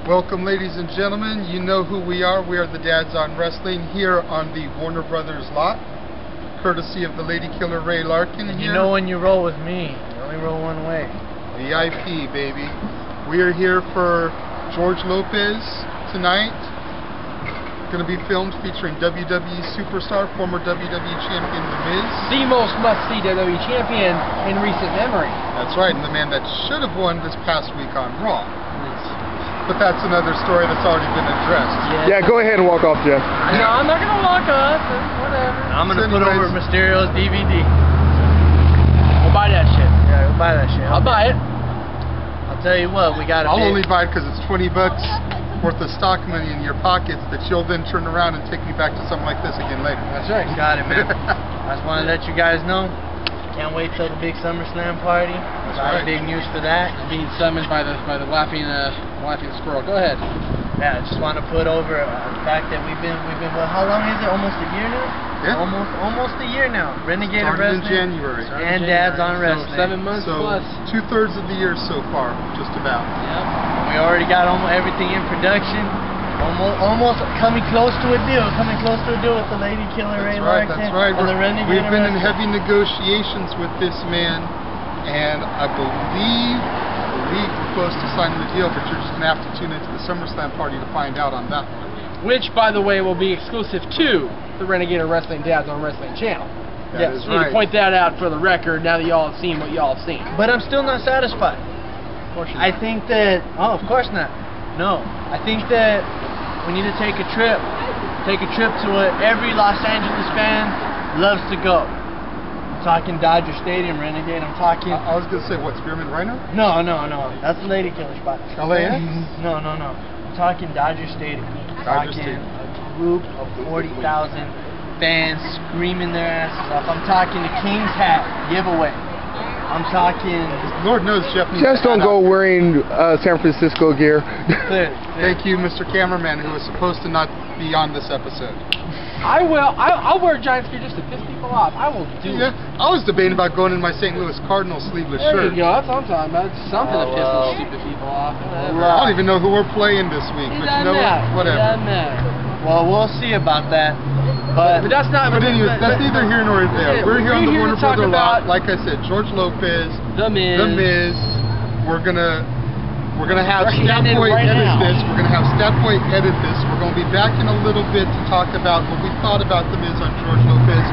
Welcome, ladies and gentlemen. You know who we are. We are the Dads on Wrestling here on the Warner Brothers lot, courtesy of the Lady Killer Ray Larkin. You know when you roll with me, you only roll one way. VIP, baby. We are here for George Lopez Tonight. Going to be filmed featuring WWE superstar, former WWE champion The Miz. The most must-see WWE champion in recent memory. That's right, and the man that should have won this past week on Raw. But that's another story that's already been addressed. Yeah, go ahead and walk off, Jeff. No, I'm not going to walk off. Whatever. I'm going to put over Mysterio's DVD. We'll buy that shit. Yeah, we'll buy that shit. I'll buy it. I'll tell you what, we got to I'll only buy it because it's $20 worth of stock money in your pockets that you'll then turn around and take me back to something like this again later. That's right. Got it, man. I just want to let you guys know. Can't wait till the big SummerSlam party. Right. Big news for that. Being summoned by the laughing squirrel. Go ahead. Yeah, I just want to put over the fact that we've been well, how long is it? Almost a year now. Yeah. Almost a year now. Renegade of Wrestling. Started in January. And Dads on Wrestling. So 7 months plus. 2/3 of the year so far, just about. Yep. We already got almost everything in production. Almost coming close to a deal. With the Lady Killer Ray Larkin. That's right. And the Renegade We've been in Wrestling. heavy negotiations with this man, and I believe we're close to signing the deal, but you're just going to have to tune into the SummerSlam party to find out on that one. Which, by the way, will be exclusive to the Renegade of Wrestling Dads on Wrestling channel. That is I need to point that out for the record now that y'all have seen what y'all have seen. But I'm still not satisfied. Of course you're I not. think that, of course not. No. I think that we need to take a trip to where every Los Angeles fan loves to go. I'm talking Dodger Stadium, Renegade. I'm talking... I was going to say, what, Spearman Rhino? No. That's the Lady Killer spot. LAX? No. I'm talking Dodger Stadium. Dodger Stadium. Stadium. A group of 40,000 fans screaming their asses off. I'm talking the King's Hat giveaway. I'm talking... Lord knows Jeff needs Just don't go wearing San Francisco gear. Thank you, Mr. Cameraman, who was supposed to not be on this episode. I will. I'll wear a Giants gear just to piss people off. I will do it. I was debating about going in my St. Louis Cardinals sleeveless There shirt. you go. That's what I'm talking about. It's something to piss those stupid people off. Whatever. I don't even know who we're playing this week, It but you know doesn't what? matter. Whatever. It doesn't matter. Well, we'll see about that. But that's not. But anyways, that's neither here nor there. We're here on the Warner to talk Brothers about lot. Like I said, George Lopez, The Miz. We're gonna have We're heading Statboy right edit now. this. We're gonna have Statboy edit this. We're gonna be back in a little bit to talk about what we thought about The Miz on George Lopez.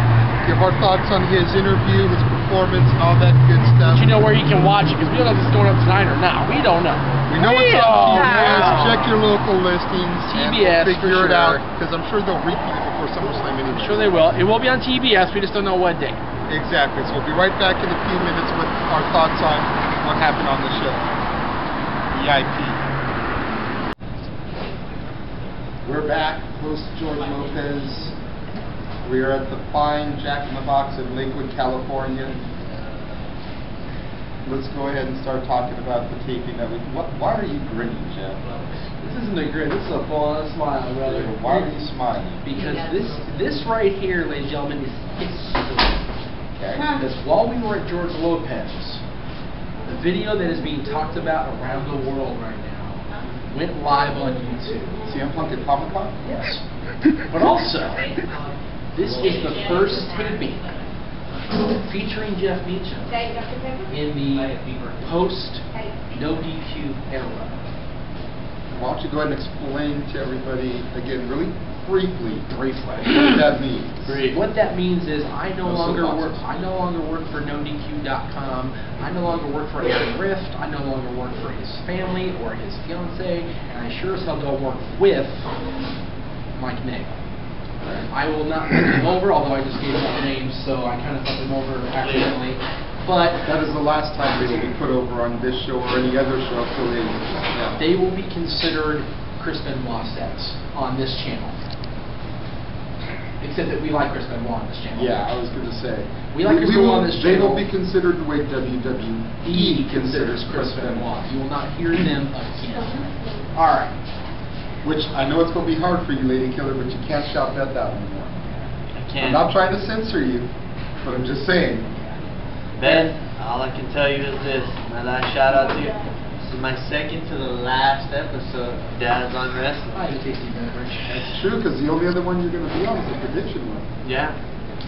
Give our thoughts on his interview, his performance, and all that good stuff. But you know where you can watch it, because we don't know if it's going up tonight or not. We don't know. We know it's on don't TBS. know. Check your local listings. TBS, and we'll figure for it out, sure. because I'm sure they'll repeat it before SummerSlam anyway. I'm sure they will. It will be on TBS. We just don't know what day. Exactly. So we'll be right back in a few minutes with our thoughts on what happened on the show. VIP. We're back close to George Lopez. We are at the fine Jack in the Box in Lakewood, California. Let's go ahead and start talking about the taping of it. Why are you grinning, Jeff? This isn't a grin, this is a full-on smile, brother. Why are you smiling? Because this right here, ladies and gentlemen, is history. Okay. Because while we were at George Lopez, the video that is being talked about around the world right now went live on YouTube. CM Punk at Comic-Con? Yes. But also, this is the first taping featuring Jeff Meacham in the post-No DQ era. Why don't you go ahead and explain to everybody again, really briefly, what that means. What that means is I no longer boxes. work for NoDQ.com. I no longer work for Aaron Rift. I no longer work for his family or his fiance, and I sure as hell don't work with Mike Nagel. I will not put him over, although I just gave him the names, so I kind of put him over accidentally. But that is the last time they will be put over on this show or any other show affiliated. They will be considered Chris Benoit sets on this channel. Except that we like Chris Benoit on this channel. Yeah, I was going to say. We like Chris Benoit on this They channel. will be considered the way WWE considers Chris Benoit. You will not hear them again. Alright. Which I know it's going to be hard for you, Lady Killer, but you can't shout that anymore. I can't. I'm not trying to censor you, but I'm just saying. Ben, all I can tell you is this. My last shout out to you. This is my second to the last episode of Dad's on Wrestling. I have a tasty beverage. That's true, because the only other one you're going to be on is the prediction one. Yeah.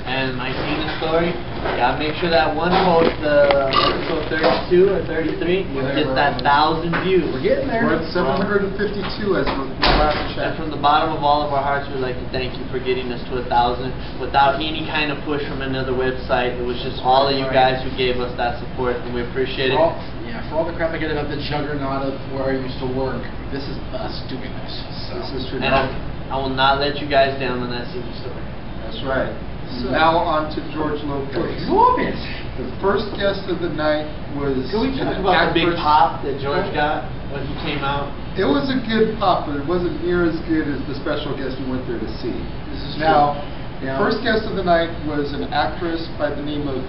And my Cena story, gotta make sure that one post, episode 32 or 33, gets that 1,000 views. We're getting there. We're at 752 as of the last check. And from the bottom of all of our hearts, we'd like to thank you for getting us to 1,000 without any kind of push from another website. It was just all of you guys who gave us that support, and we appreciate it. For all the crap I get about the juggernaut of where I used to work, this is us doing this. So. This is true. And I will not let you guys down on that Cena story. That's right. So, now on to George Lopez. The first guest of the night was Can we talk about the big pop that George got when he came out? It was a good pop, but it wasn't near as good as the special guest we went there to see. This is now, true. the first guest of the night was an actress by the name of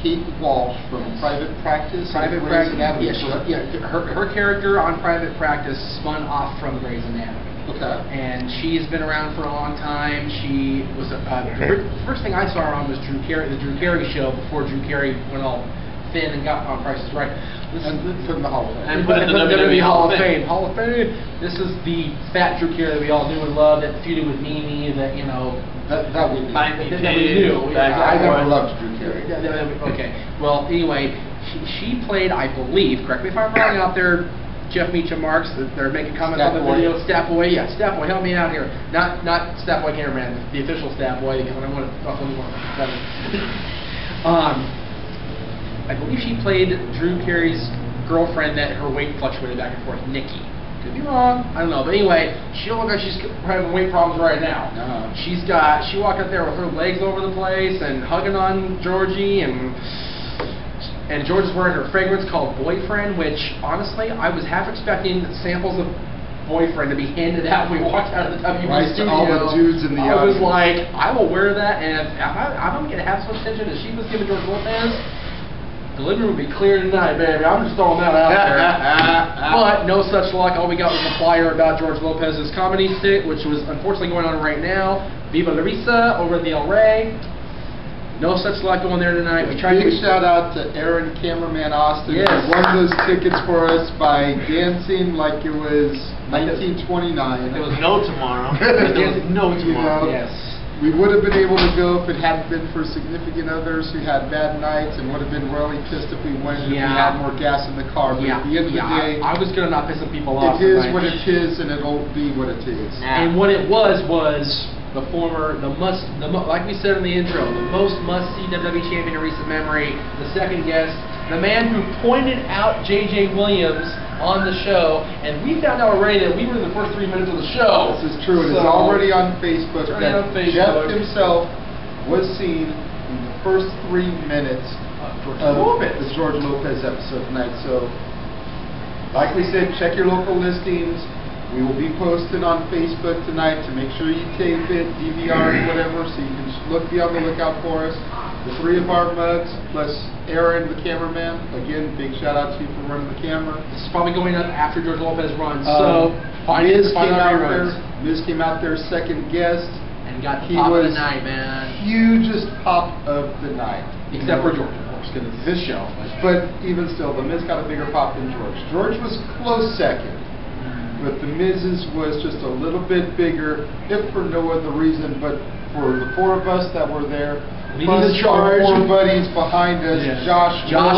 Kate Walsh from Private Practice. Private Practice. Her character on Private Practice spun off from Grey's Anatomy. Okay. And she's been around for a long time. She was the first thing I saw her on was the Drew Carey show before Drew Carey went all thin and got on Price is Right. And put in the Hall of Fame. And put in the WWE Hall of Fame. Hall of Fame. This is the fat Drew Carey that we all knew and loved, that feuded with Mimi, that you know. That we knew. That we knew. I never loved Drew Carey. Okay. Well, anyway, she played, I believe, correct me if I'm wrong out there, Jeff Meacham Marks, they're making comments on the video. Staff Boy, yeah, Staff Boy, help me out here. Not Staff Boy cameraman, the official Staff Boy, because I don't want to ruffle anyone. I believe she played Drew Carey's girlfriend that her weight fluctuated back and forth, Nikki. Could be wrong, I don't know. But anyway, she don't look like she's having weight problems right now. No. She walked up there with her legs over the place and hugging on Georgie, and George is wearing her fragrance called Boyfriend, which, honestly, I was half expecting samples of Boyfriend to be handed out when we walked out of the WB studio. All the dudes in the I was audience. like, I will wear that, and if I'm going to have so much attention as she was giving George Lopez, the living room will be clear tonight, baby. I'm just throwing that out there. But no such luck. All we got was a flyer about George Lopez's comedy stick, which was unfortunately going on right now. Viva Larissa over at the El Rey. No such luck going there tonight. We tried Big shout out to Aaron Cameraman Austin, Yes. who won those tickets for us by dancing like it was 1929. There was no tomorrow. There was no tomorrow. Yes. We would have been able to go if it hadn't been for significant others who had bad nights and would have been really pissed if we went and if we had more gas in the car. But at the end of the day, I was going to not piss some people off. it is tonight. what it is, and it'll be what it is. And what it was like we said in the intro, the most must-see WWE champion in recent memory, the second guest, the man who pointed out J.J. Williams on the show, and we found out already that we were in the first 3 minutes of the show. This is true. It is already on Facebook. Jeff himself was seen in the first 3 minutes of the George Lopez episode tonight. So, like we said, check your local listings. We will be posting on Facebook tonight to make sure you tape it, DVR it, whatever, so you can be on the lookout for us. The 3 of our mugs, plus Aaron, the cameraman. Again, big shout out to you for running the camera. This is probably going up after George Lopez runs, Miz came out there second guest. And got the pop of the night, man. Hugest pop of the night. Except for George, of course, because it's his show. But even still, the Miz got a bigger pop than George. George was close second. But the Miz's was just a little bit bigger, if for no other reason, but for the 4 of us that were there, leading the charge, 4 buddies behind us, Josh, John,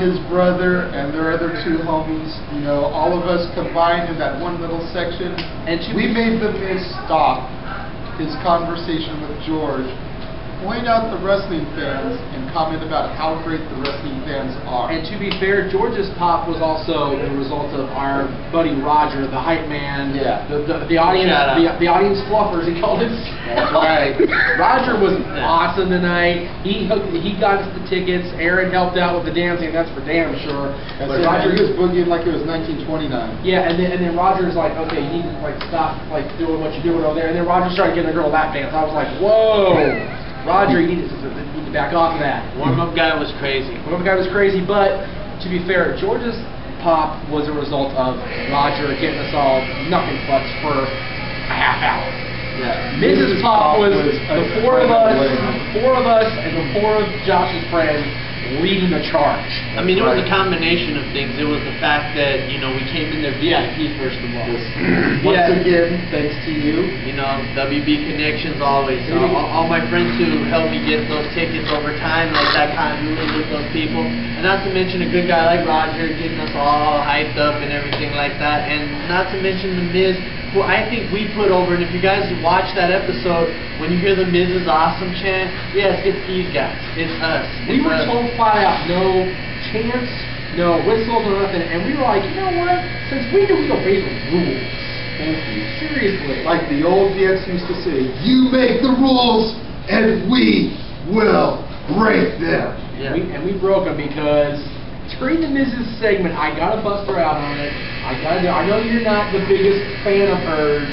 his brother, and their other 2 homies. You know, all of us combined in that one little section. And we made the Miz stop his conversation with George, point out the wrestling fans, and comment about how great the wrestling fans are. And to be fair, George's pop was also the result of our buddy Roger, the hype man. Yeah. The audience, the audience fluffers, he called it. That's right. Roger was awesome tonight. He got us the tickets. Aaron helped out with the dancing. That's for damn sure. But Roger was boogieing like it was 1929. Yeah, and then Roger's like, okay, you need to stop doing what you're doing over there. And then Roger started getting a girl lap dance. I was like, whoa. Roger, you need to back off of that. Warm-up guy was crazy. But to be fair, George's pop was a result of Roger getting us all nothing fucks for a half hour. Yeah. Mrs. Pop was the 4 of us and the 4 of Josh's friends leading the charge. I mean, it was a combination of things. It was the fact that, you know, we came in there VIP first of all. Once again, thanks to you. You know, WB connections always. All my friends who helped me get those tickets over time, like that continuity with those people. And not to mention a good guy like Roger getting us all hyped up and everything like that. And not to mention The Miz, who I think we put over. And if you guys watch that episode, when you hear The Miz's awesome chant, yes, it's these guys. It's us. We were told flat out, no chants, no whistles or nothing, and we were like, you know what? Since we do, we obey the rules. Thank you. Seriously. Like the old DX used to say, you make the rules, and we will break them. Yeah. And we broke them because during the Miz's segment, I gotta bust her out on it. I know you're not the biggest fan of hers,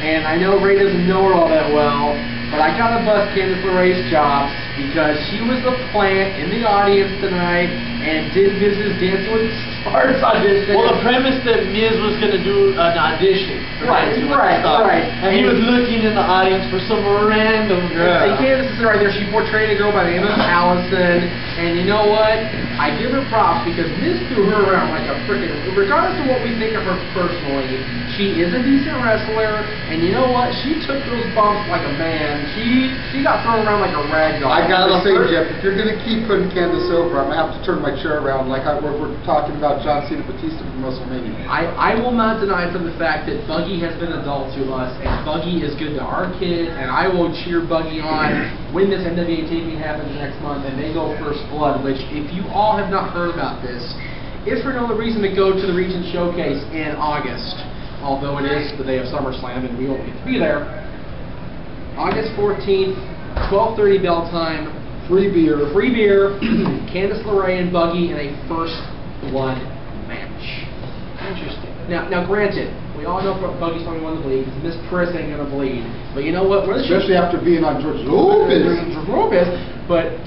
and I know Ray doesn't know her all that well, but I gotta bust Candice LeRae's chops because she was the plant in the audience tonight and did Miz's Dance with Stars audition. Well, the premise that Miz was going to do an audition. Right. And he was looking in the audience for some random girl. And Candice is right there. She portrayed a girl by the name of Allison. And you know what? I give her props because Miz threw her around like a freaking... Regardless of what we think of her personally, she is a decent wrestler. And you know what? She took those bumps like a man. She got thrown around like a rag doll. I gotta say, Jeff, if you're gonna keep putting Candice over, I'm gonna have to turn my chair around like we're talking about John Cena Batista from WrestleMania. I will not deny from the fact that Buggy has been adult to us, and Buggy is good to our kids, and I will cheer Buggy on when this NWA taping happens next month, and they go First Blood, which, if you all have not heard about this, is for no other reason to go to the Region Showcase in August, although it is the day of SummerSlam, and we won't get to be there. August 14th, 12:30 bell time. Free beer. Candice LeRae and Buggy in a First Blood match. Interesting. Now, granted, we all know Buggy's probably one to bleed because Miss Priss ain't gonna bleed. But you know what? Especially after being on George Lopez. But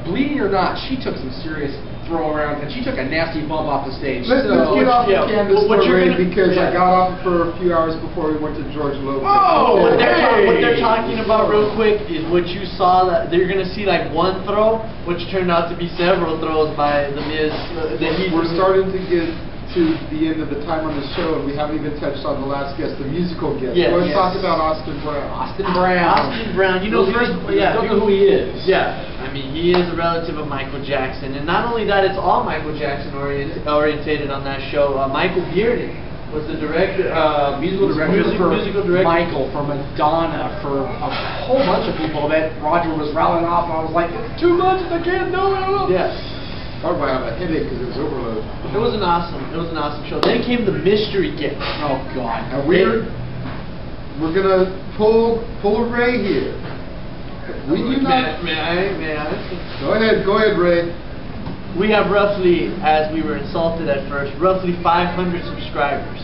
bleeding or not, she took some serious throw around, and she took a nasty bump off the stage. Let's get off of Candice LeRae because I got off for a few hours before we went to George Lopez. Oh, what they're talking about real quick is what you saw, that they're going to see like one throw, which turned out to be several throws by The Miz. We're starting to get to the end of the time on the show, and we haven't even touched on the last guest, the musical guest. Let's talk about Austin Brown. Austin Brown. You know, first, don't know who he is. Yeah. I mean, he is a relative of Michael Jackson, and not only that, it's all Michael Jackson orientated on that show. Michael Bearden was the director, musical director. Michael, for Madonna, for a whole bunch of people that Roger was rattling off, and I was like, it's too much, I can't do it. Yes. Talk about having a headache because it was overload. It was an awesome show. Then came the mystery guest. Oh God. And we're gonna pull a Ray here. We do not. May I? Go ahead, Ray. We have roughly, as we were insulted at first, roughly 500 subscribers.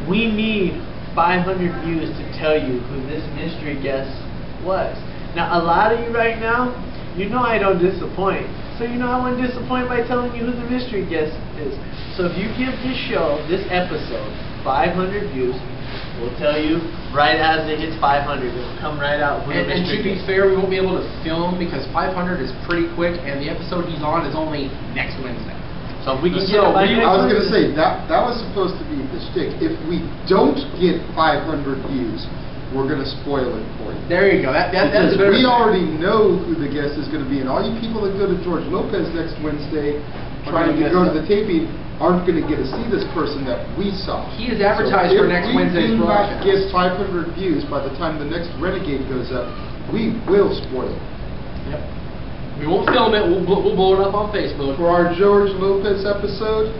We need 500 views to tell you who this mystery guest was. Now, a lot of you right now, you know I don't disappoint. So you know I won't disappoint by telling you who the mystery guest is. So if you give this show, this episode, 500 views, we'll tell you right as it hits 500. It'll come right out. And to be fair, we won't be able to film because 500 is pretty quick, and the episode he's on is only next Wednesday. So if we can get it by next I was going to say, that was supposed to be the shtick. If we don't get 500 views, we're going to spoil it for you. There you go. That's we already know who the guest is going to be, and all you people that go to George Lopez next Wednesday trying to go to the taping aren't going to get to see this person that we saw. He is advertised for next Wednesday's broadcast. If we do not get 500 views by the time the next Renegade goes up, we will spoil it. Yep. We won't film it. We'll blow it up on Facebook. For our George Lopez episode,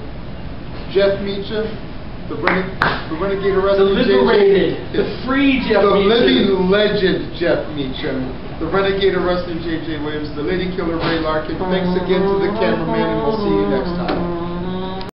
Jeff Meacham, the Renegade of Wrestling, the liberated, the free Jeff Meacham, the living legend Jeff Meacham, the Renegade of Wrestling, J.J. Williams, the Lady Killer Ray Larkin. Thanks again to the cameraman, and we'll see you next time.